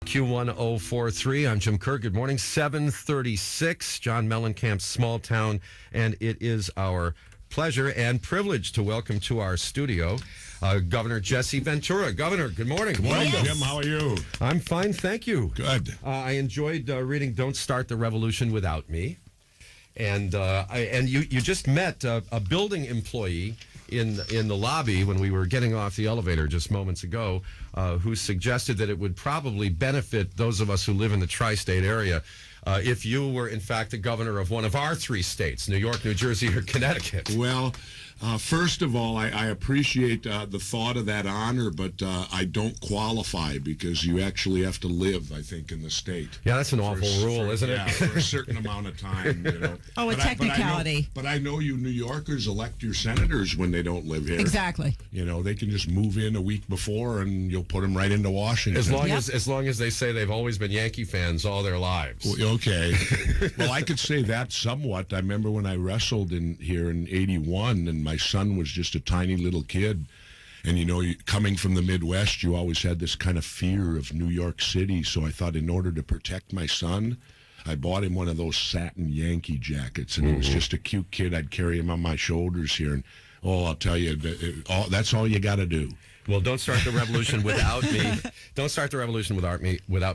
Q1043. I'm Jim Kerr. Good morning. 7:36. John Mellencamp's Small Town, and it is our pleasure and privilege to welcome to our studio Governor Jesse Ventura. Governor, good morning. Good morning, Jim. How are you? I'm fine, thank you. Good. I enjoyed reading "Don't Start the Revolution Without Me," and you just met a building employee in the lobby when we were getting off the elevator just moments ago, who suggested that it would probably benefit those of us who live in the tri-state area if you were, in fact, the governor of one of our three states, New York, New Jersey, or Connecticut. Well, first of all, I appreciate the thought of that honor, but I don't qualify because you actually have to live, I think, in the state. Yeah, that's an awful rule, isn't it? Yeah, for a certain amount of time. You know. Oh, a technicality. But I know you New Yorkers elect your senators when they don't live here. Exactly. You know, they can just move in a week before and you'll put them right into Washington. As long as they say they've always been Yankee fans all their lives. Well, okay. Well, I could say that somewhat. I remember when I wrestled in here in '81 and my son was just a tiny little kid. And, you know, coming from the Midwest, you always had this kind of fear of New York City. So I thought in order to protect my son, I bought him one of those satin Yankee jackets. And he was just a cute kid. I'd carry him on my shoulders here. And, I'll tell you, that's all you got to do. Well, Don't Start the Revolution Without Me. Don't Start the Revolution Without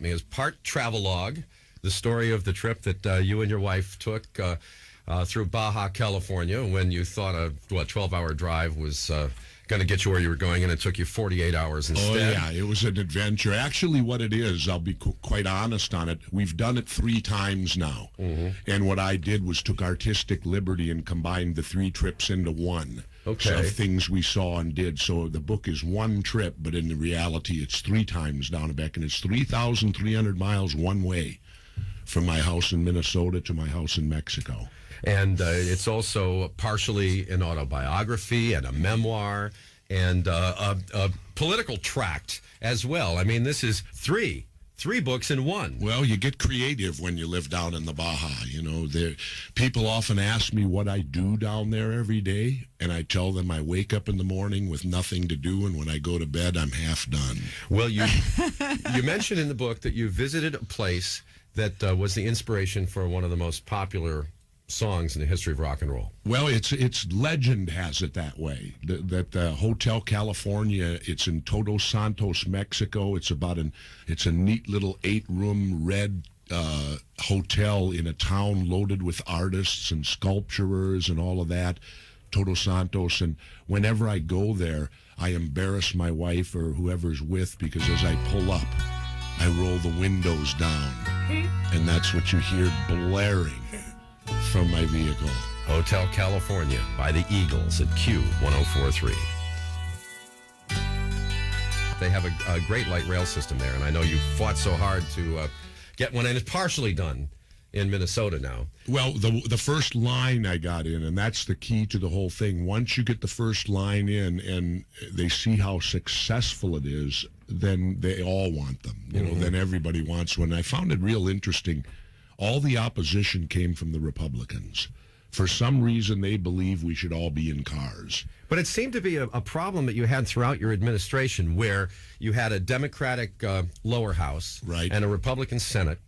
Me is part travelogue, the story of the trip that you and your wife took through Baja, California, when you thought a 12-hour drive was going to get you where you were going, and it took you 48 hours instead. Oh, yeah, it was an adventure. Actually, what it is, I'll be quite honest on it, we've done it 3 times now. And what I did was took artistic liberty and combined the 3 trips into one. Okay. Of things we saw and did. So the book is one trip, but in the reality, it's 3 times down and back, and it's 3,300 miles one way from my house in Minnesota to my house in Mexico. And it's also partially an autobiography and a memoir and a political tract as well. I mean, this is three books in one. Well, you get creative when you live down in the Baja. You know, people often ask me what I do down there every day, and I tell them I wake up in the morning with nothing to do, and when I go to bed, I'm half done. Well, you mentioned in the book that you visited a place that was the inspiration for one of the most popular songs in the history of rock and roll. Well, it's legend has it that way. That Hotel California, it's in Todos Santos, Mexico. It's a neat little 8-room red hotel in a town loaded with artists and sculpturers and all of that. Todos Santos, and whenever I go there, I embarrass my wife or whoever's with because as I pull up, I roll the windows down, and that's what you hear blaring from my vehicle. Hotel California by the Eagles at Q1043. They have a great light rail system there, and I know you fought so hard to get one, and it's partially done in Minnesota now. Well, the first line I got in, and that's the key to the whole thing. Once you get the first line in and they see how successful it is, then they all want them. You know, then everybody wants one. I found it real interesting. All the opposition came from the Republicans. For some reason, they believe we should all be in cars. But it seemed to be a problem that you had throughout your administration, where you had a Democratic lower house and a Republican Senate,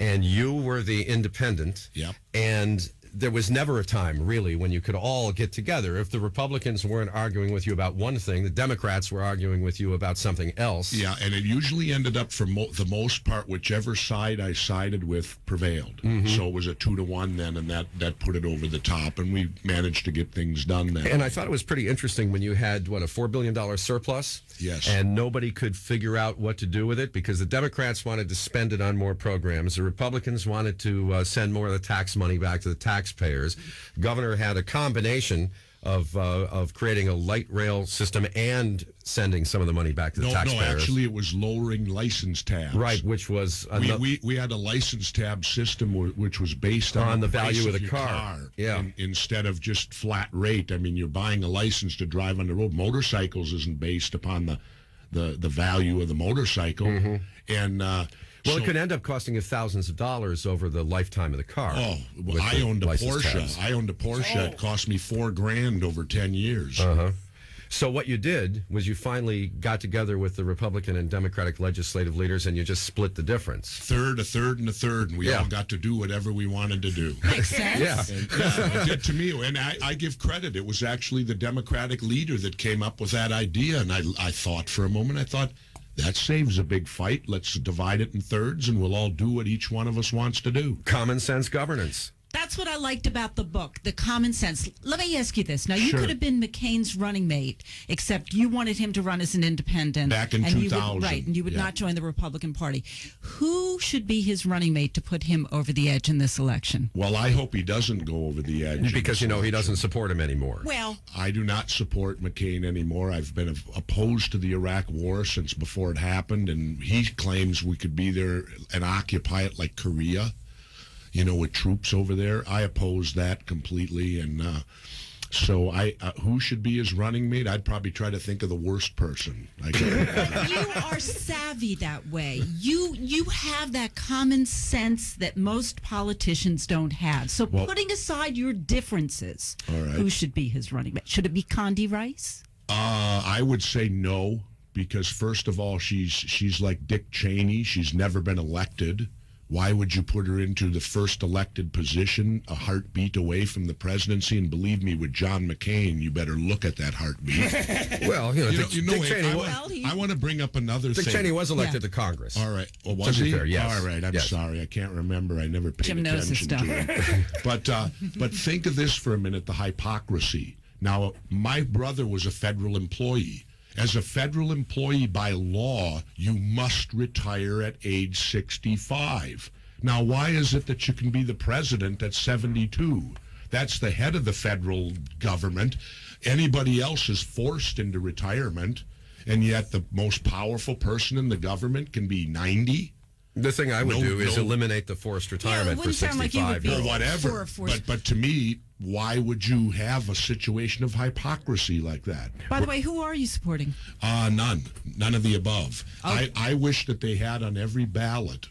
and you were the independent, and there was never a time, really, when you could all get together. If the Republicans weren't arguing with you about one thing, the Democrats were arguing with you about something else. Yeah, and it usually ended up, for the most part, whichever side I sided with prevailed. So it was a 2-to-1 then, and that put it over the top, and we managed to get things done then. And I thought it was pretty interesting when you had, a $4 billion surplus? Yes. And nobody could figure out what to do with it because the Democrats wanted to spend it on more programs. The Republicans wanted to send more of the tax money back to the taxpayers. The governor had a combination of creating a light rail system and sending some of the money back to the taxpayers. No, actually it was lowering license tabs. Right, which was... We had a license tab system which was based on the value of the car. Yeah. Instead of just flat rate. I mean, you're buying a license to drive on the road. Motorcycles isn't based upon the value of the motorcycle. And... Well, it could end up costing you thousands of dollars over the lifetime of the car. Oh, well, I owned a Porsche. It cost me $4,000 over 10 years. So what you did was you finally got together with the Republican and Democratic legislative leaders, and you just split the difference. A third, and a third, and we all got to do whatever we wanted to do. Makes sense. Yeah. And, yeah, it did to me, and I give credit. It was actually the Democratic leader that came up with that idea, and I thought for a moment, that saves a big fight. Let's divide it in thirds, and we'll all do what each one of us wants to do. Common sense governance. That's what I liked about the book, the common sense. Let me ask you this. Now, you Sure. could have been McCain's running mate, except you wanted him to run as an independent. Back in and 2000. And you would not join the Republican Party. Who should be his running mate to put him over the edge in this election? Well, I hope he doesn't go over the edge. Because, he doesn't support him anymore. Well, I do not support McCain anymore. I've been opposed to the Iraq War since before it happened, and he claims we could be there and occupy it like Korea, with troops over there. I oppose that completely, and so who should be his running mate? I'd probably try to think of the worst person. you are savvy that way. You have that common sense that most politicians don't have. So putting aside your differences, all right. Who should be his running mate? Should it be Condi Rice? I would say no, because first of all, she's like Dick Cheney. She's never been elected. Why would you put her into the first elected position, a heartbeat away from the presidency? And believe me, with John McCain, you better look at that heartbeat. Well, Dick Cheney. I want to bring up another thing. Dick Cheney was elected to Congress. All right. Well, was he? Fair, yes. All right. I'm sorry. I can't remember. I never paid Jim knows his attention to it. But think of this for a minute, the hypocrisy. Now, my brother was a federal employee. As a federal employee by law, you must retire at age 65. Now, why is it that you can be the president at 72? That's the head of the federal government. Anybody else is forced into retirement, and yet the most powerful person in the government can be 90? The thing I would do is eliminate the forced retirement for 65. Like or whatever. But to me, why would you have a situation of hypocrisy like that? By the way, who are you supporting? None of the above. Oh. I wish that they had on every ballot,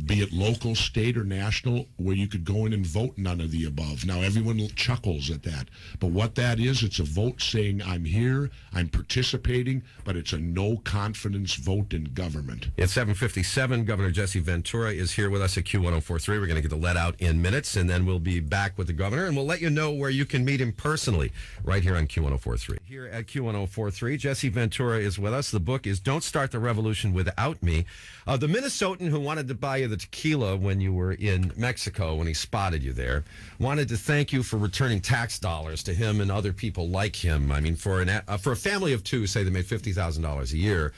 be it local, state, or national, where you could go in and vote none of the above. Now, everyone chuckles at that. But what that is, it's a vote saying, I'm here, I'm participating, but it's a no-confidence vote in government. At 7:57, Governor Jesse Ventura is here with us at Q1043. We're going to get the let out in minutes, and then we'll be back with the governor, and we'll let you know where you can meet him personally right here on Q1043. Here at Q1043, Jesse Ventura is with us. The book is Don't Start the Revolution Without Me. The Minnesotan who wanted to buy you the tequila when you were in Mexico, when he spotted you there, wanted to thank you for returning tax dollars to him and other people like him. I mean, for a family of two, say they made $50,000 a year,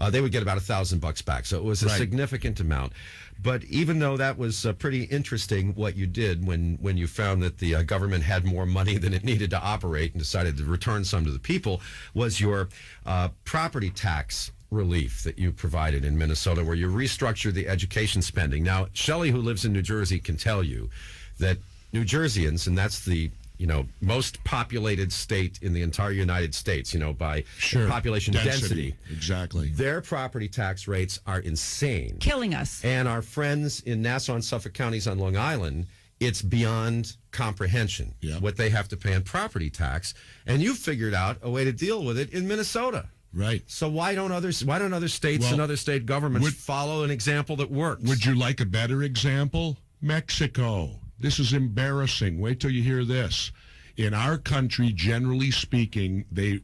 they would get about $1,000 back. So it was a significant amount. But even though that was pretty interesting, what you did when you found that the government had more money than it needed to operate and decided to return some to the people, was your property tax relief that you provided in Minnesota, where you restructured the education spending. Now, Shelley, who lives in New Jersey, can tell you that New Jerseyans, and that's the most populated state in the entire United States, by population density. Exactly. Their property tax rates are insane. Killing us. And our friends in Nassau and Suffolk counties on Long Island, it's beyond comprehension what they have to pay in property tax. And you figured out a way to deal with it in Minnesota. Right. So why don't other states and other state governments follow an example that works? Would you like a better example? Mexico. This is embarrassing. Wait till you hear this. In our country, generally speaking, they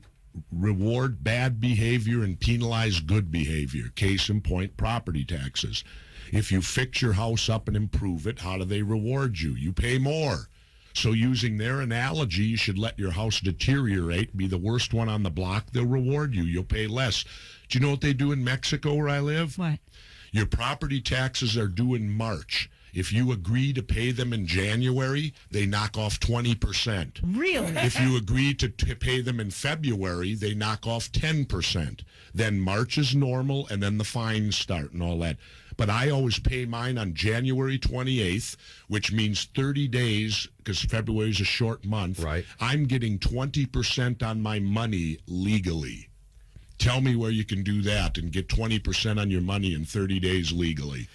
reward bad behavior and penalize good behavior. Case in point, property taxes. If you fix your house up and improve it, how do they reward you? You pay more. So using their analogy, you should let your house deteriorate, be the worst one on the block. They'll reward you. You'll pay less. Do you know what they do in Mexico where I live? What? Your property taxes are due in March. If you agree to pay them in January, they knock off 20%. Really? If you agree to pay them in February, they knock off 10%. Then March is normal, and then the fines start and all that. But I always pay mine on January 28th, which means 30 days, because February is a short month. Right. I'm getting 20% on my money legally. Tell me where you can do that and get 20% on your money in 30 days legally.